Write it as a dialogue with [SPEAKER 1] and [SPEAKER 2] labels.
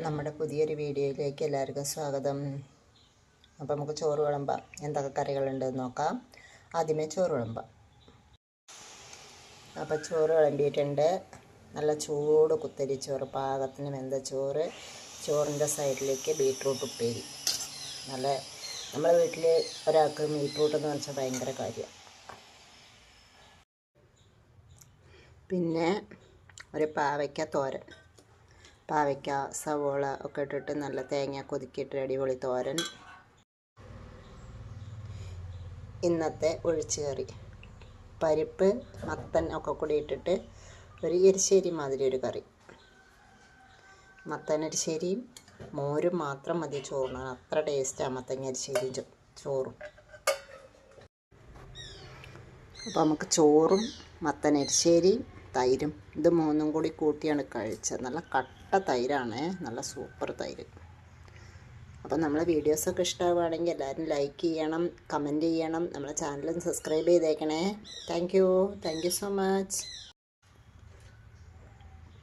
[SPEAKER 1] നമ്മുടെ പുതിയൊരു വീഡിയോയിലേക്ക് എല്ലാവർക്കും സ്വാഗതം. അപ്പോൾ നമുക്ക് ചോറ് വിളമ്പാം. എന്തൊക്കെ കറികളുണ്ടെന്ന് നോക്കാം. ആദ്യമേ ചോറ് വിളമ്പാം. അപ്പോൾ ചോറ് വിളമ്പിയിട്ടുണ്ട്. നല്ല ചൂട് കുത്തരി ചോറ്, പാകത്തിന് വെന്ത ചോറ്. ചോറിൻ്റെ സൈഡിലേക്ക് ബീട്രൂട്ട് ഉപ്പേരി. നമ്മുടെ വീട്ടിൽ ഒരാൾക്ക് ബീട്രൂട്ട് എന്ന് വെച്ചാൽ ഭയങ്കര കാര്യമാണ്. പിന്നെ ഒരു പാവയ്ക്ക തോരൻ, പാവയ്ക്ക സവോള ഒക്കെ ഇട്ടിട്ട് നല്ല തേങ്ങ കൊതുക്കിയിട്ട് അടിപൊളി തോരൻ. ഇന്നത്തെ ഒഴിച്ചുകറി പരിപ്പ് മത്തൻ ഒക്കെ കൂടി ഇട്ടിട്ട് ഒരു എരിശ്ശേരി മാതിരി ഒരു കറി. മത്തൻ എരിശ്ശേരിയും മോരും മാത്രം മതി ചോറിന്. അത്ര ടേസ്റ്റാണ് മത്തങ്ങ എരിശ്ശേരിയും ചോറും. അപ്പോൾ നമുക്ക് ചോറും മത്തൻ എരിശ്ശേരിയും തൈരും ഇത് മൂന്നും കൂടി കൂട്ടിയാണ് കഴിച്ചത്. നല്ല കട്ട തൈരാണ്, നല്ല സൂപ്പർ തൈര്. അപ്പോൾ നമ്മളെ വീഡിയോസൊക്കെ ഇഷ്ടമാവുകയാണെങ്കിൽ എല്ലാവരും ലൈക്ക് ചെയ്യണം, കമൻറ്റ് ചെയ്യണം, നമ്മളെ ചാനലും സബ്സ്ക്രൈബ് ചെയ്തേക്കണേ. Thank you so much.